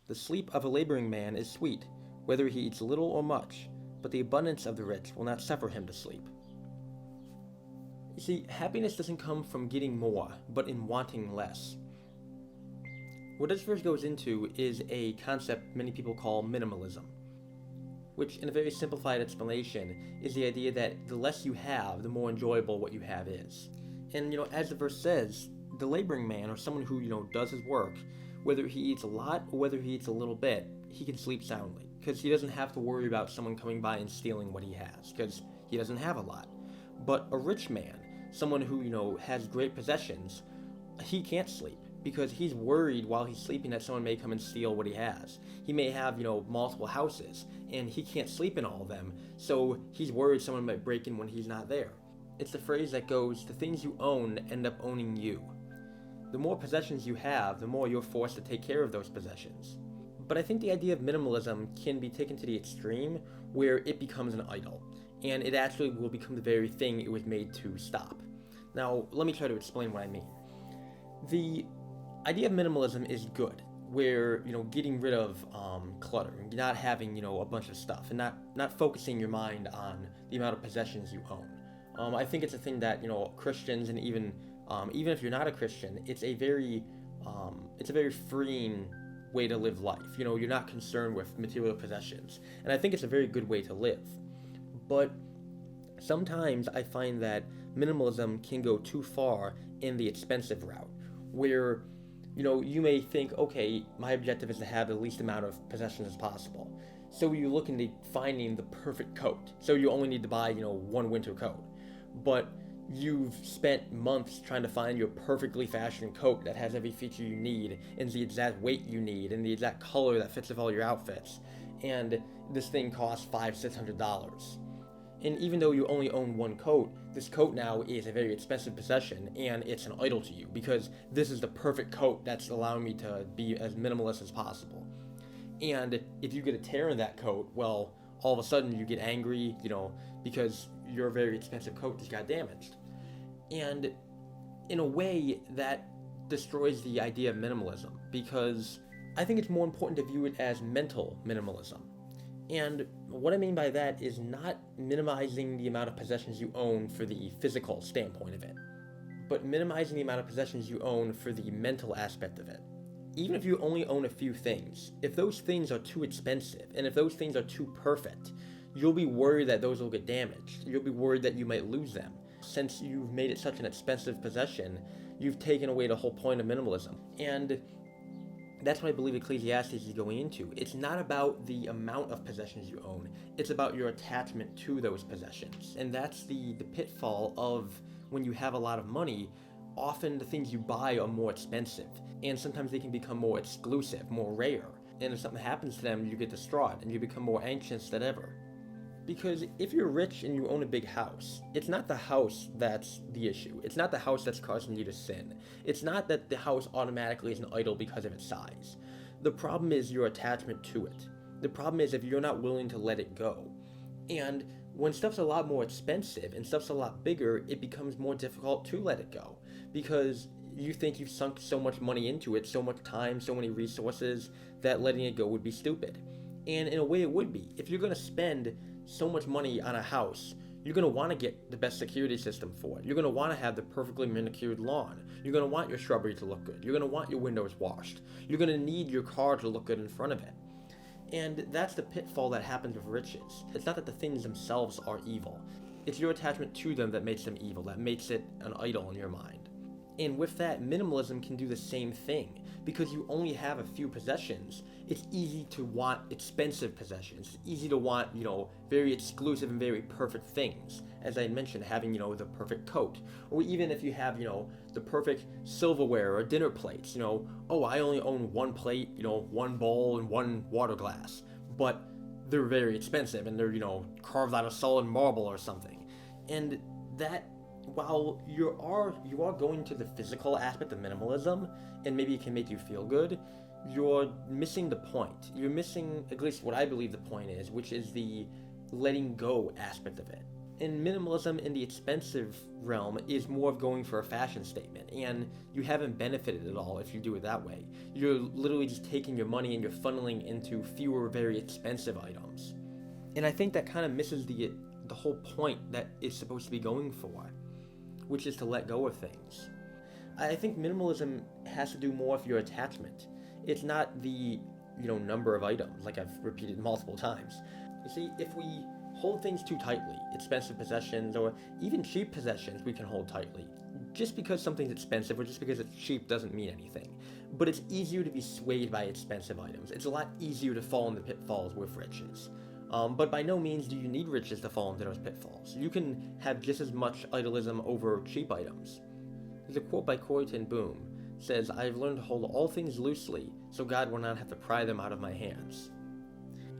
The sleep of a laboring man is sweet, whether he eats little or much, but the abundance of the rich will not suffer him to sleep. You see, happiness doesn't come from getting more, but in wanting less. What this verse goes into is a concept many people call minimalism, which, in a very simplified explanation, is the idea that the less you have, the more enjoyable what you have is. And, as the verse says, the laboring man, or someone who, does his work, whether he eats a lot or whether he eats a little bit, he can sleep soundly, because he doesn't have to worry about someone coming by and stealing what he has, because he doesn't have a lot. But a rich man, someone who, has great possessions, he can't sleep, because he's worried while he's sleeping that someone may come and steal what he has. He may have, multiple houses, and he can't sleep in all of them, so he's worried someone might break in when he's not there. It's the phrase that goes, the things you own end up owning you. The more possessions you have, the more you're forced to take care of those possessions. But I think the idea of minimalism can be taken to the extreme, where it becomes an idol, and it actually will become the very thing it was made to stop. Now, let me try to explain what I mean. The idea of minimalism is good, where, getting rid of clutter, and not having, a bunch of stuff, and not focusing your mind on the amount of possessions you own. I think it's a thing that, Christians, and even if you're not a Christian, it's a very freeing way to live life. You're not concerned with material possessions, and I think it's a very good way to live. But sometimes I find that minimalism can go too far in the expensive route, where you may think, okay, my objective is to have the least amount of possessions as possible. So you look into finding the perfect coat. So you only need to buy, one winter coat. But you've spent months trying to find your perfectly fashioned coat that has every feature you need, and the exact weight you need, and the exact color that fits with all your outfits. And this thing costs $500-$600. And even though you only own one coat, this coat now is a very expensive possession, and it's an idol to you, because this is the perfect coat that's allowing me to be as minimalist as possible. And if you get a tear in that coat, well, all of a sudden you get angry, because your very expensive coat just got damaged. And in a way, that destroys the idea of minimalism, because I think it's more important to view it as mental minimalism. And what I mean by that is not minimizing the amount of possessions you own for the physical standpoint of it, but minimizing the amount of possessions you own for the mental aspect of it. Even if you only own a few things, if those things are too expensive, and if those things are too perfect, you'll be worried that those will get damaged. You'll be worried that you might lose them. Since you've made it such an expensive possession, you've taken away the whole point of minimalism. And that's what I believe Ecclesiastes is going into. It's not about the amount of possessions you own. It's about your attachment to those possessions. And that's the pitfall of when you have a lot of money. Often the things you buy are more expensive. And sometimes they can become more exclusive, more rare. And if something happens to them, you get distraught and you become more anxious than ever. Because if you're rich and you own a big house, it's not the house that's the issue. It's not the house that's causing you to sin. It's not that the house automatically is an idol because of its size. The problem is your attachment to it. The problem is if you're not willing to let it go. And when stuff's a lot more expensive and stuff's a lot bigger, it becomes more difficult to let it go. Because you think you've sunk so much money into it, so much time, so many resources, that letting it go would be stupid. And in a way it would be. If you're going to spend so much money on a house, you're going to want to get the best security system for it. You're going to want to have the perfectly manicured lawn. You're going to want your shrubbery to look good. You're going to want your windows washed. You're going to need your car to look good in front of it. And that's the pitfall that happens with riches. It's not that the things themselves are evil. It's your attachment to them that makes them evil, that makes it an idol in your mind. And with that, minimalism can do the same thing. Because you only have a few possessions, it's easy to want expensive possessions. It's easy to want, very exclusive and very perfect things. As I mentioned, having, the perfect coat. Or even if you have, the perfect silverware or dinner plates, I only own one plate, one bowl and one water glass. But they're very expensive and they're, carved out of solid marble or something. And that, while you are going to the physical aspect of minimalism, and maybe it can make you feel good, you're missing the point. You're missing, at least what I believe the point is, which is the letting go aspect of it. And minimalism in the expensive realm is more of going for a fashion statement, and you haven't benefited at all if you do it that way. You're literally just taking your money and you're funneling into fewer very expensive items. And I think that kind of misses the whole point that it's supposed to be going for, which is to let go of things. I think minimalism has to do more with your attachment. It's not the number of items, like I've repeated multiple times. You see, if we hold things too tightly, expensive possessions or even cheap possessions we can hold tightly. Just because something's expensive or just because it's cheap doesn't mean anything. But it's easier to be swayed by expensive items. It's a lot easier to fall into pitfalls with riches. But by no means do you need riches to fall into those pitfalls. You can have just as much idolism over cheap items. There's a quote by Corrie ten Boom. It says, "I have learned to hold all things loosely, so God will not have to pry them out of my hands."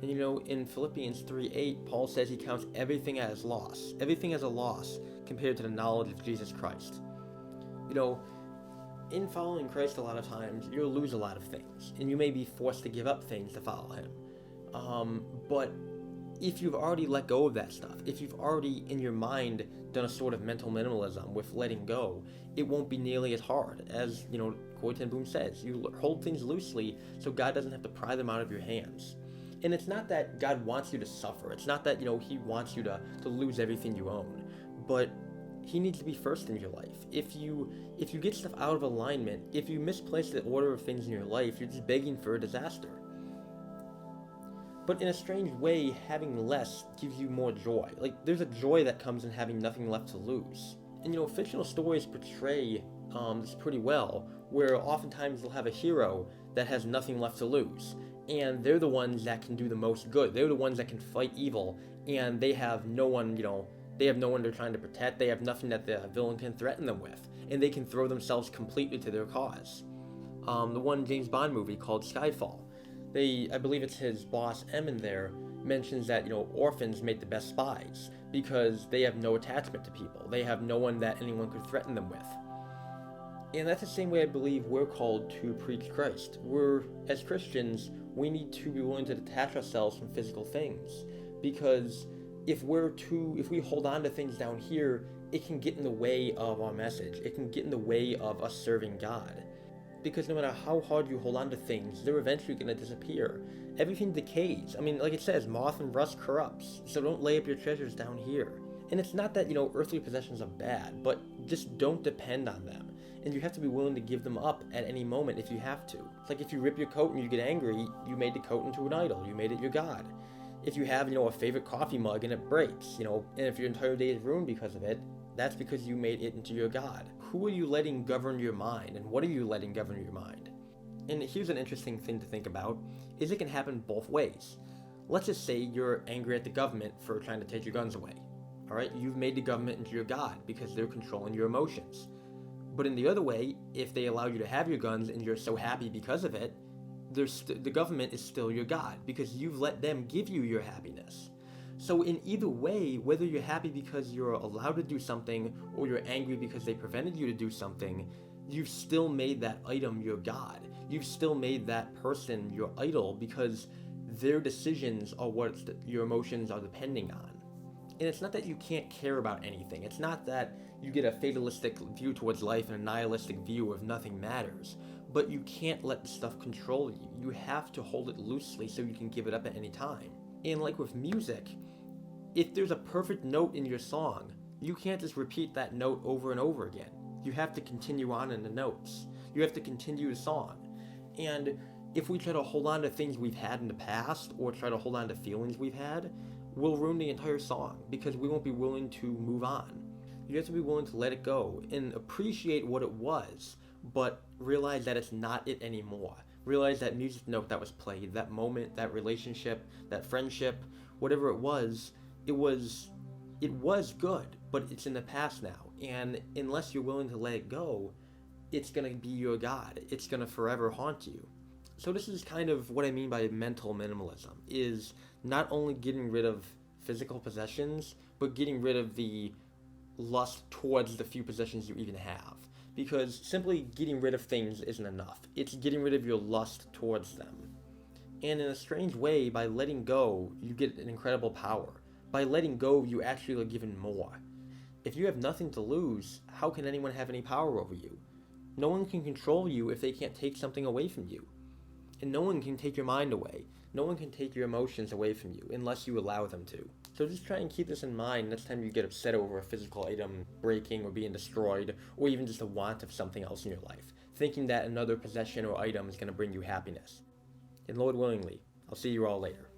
And in Philippians 3:8, Paul says he counts everything as loss. Everything as a loss compared to the knowledge of Jesus Christ. In following Christ a lot of times, you'll lose a lot of things. And you may be forced to give up things to follow him. But if you've already let go of that stuff, if you've already in your mind done a sort of mental minimalism with letting go, it won't be nearly as hard. As, Corrie ten Boom says, you hold things loosely so God doesn't have to pry them out of your hands. And it's not that God wants you to suffer. It's not that, he wants you to lose everything you own. But he needs to be first in your life. If you get stuff out of alignment, if you misplace the order of things in your life, you're just begging for a disaster. But in a strange way, having less gives you more joy. Like, there's a joy that comes in having nothing left to lose. And fictional stories portray this pretty well, where oftentimes they'll have a hero that has nothing left to lose. And they're the ones that can do the most good. They're the ones that can fight evil, and they have no one, they have no one they're trying to protect. They have nothing that the villain can threaten them with, and they can throw themselves completely to their cause. The one James Bond movie called Skyfall, I believe it's his boss M in there, mentions that, orphans make the best spies because they have no attachment to people. They have no one that anyone could threaten them with. And that's the same way I believe we're called to preach Christ. As Christians, we need to be willing to detach ourselves from physical things, because if we hold on to things down here, it can get in the way of our message. It can get in the way of us serving God. Because no matter how hard you hold on to things, they're eventually going to disappear. Everything decays. I mean, like it says, moth and rust corrupts. So don't lay up your treasures down here. And it's not that, earthly possessions are bad, but just don't depend on them. And you have to be willing to give them up at any moment if you have to. It's like if you rip your coat and you get angry, you made the coat into an idol. You made it your god. If you have, a favorite coffee mug and it breaks, and if your entire day is ruined because of it, that's because you made it into your god. Who are you letting govern your mind, and what are you letting govern your mind? And here's an interesting thing to think about, is it can happen both ways. Let's just say you're angry at the government for trying to take your guns away. Alright, you've made the government into your god because they're controlling your emotions. But in the other way, if they allow you to have your guns and you're so happy because of it, the government is still your god because you've let them give you your happiness. So in either way, whether you're happy because you're allowed to do something or you're angry because they prevented you to do something, you've still made that item your god. You've still made that person your idol because their decisions are what your emotions are depending on. And it's not that you can't care about anything. It's not that you get a fatalistic view towards life and a nihilistic view of nothing matters. But you can't let the stuff control you. You have to hold it loosely so you can give it up at any time. And like with music, if there's a perfect note in your song, you can't just repeat that note over and over again. You have to continue on in the notes. You have to continue the song. And if we try to hold on to things we've had in the past or try to hold on to feelings we've had, we'll ruin the entire song because we won't be willing to move on. You have to be willing to let it go and appreciate what it was, but realize that it's not it anymore. Realize that music note that was played, that moment, that relationship, that friendship, whatever it was good, but it's in the past now. And unless you're willing to let it go, it's going to be your god. It's going to forever haunt you. So this is kind of what I mean by mental minimalism, is not only getting rid of physical possessions, but getting rid of the lust towards the few possessions you even have. Because simply getting rid of things isn't enough. It's getting rid of your lust towards them. And in a strange way, by letting go, you get an incredible power. By letting go, you actually are given more. If you have nothing to lose, how can anyone have any power over you? No one can control you if they can't take something away from you. And no one can take your mind away. No one can take your emotions away from you unless you allow them to. So just try and keep this in mind next time you get upset over a physical item breaking or being destroyed, or even just a want of something else in your life, thinking that another possession or item is going to bring you happiness. And Lord willingly, I'll see you all later.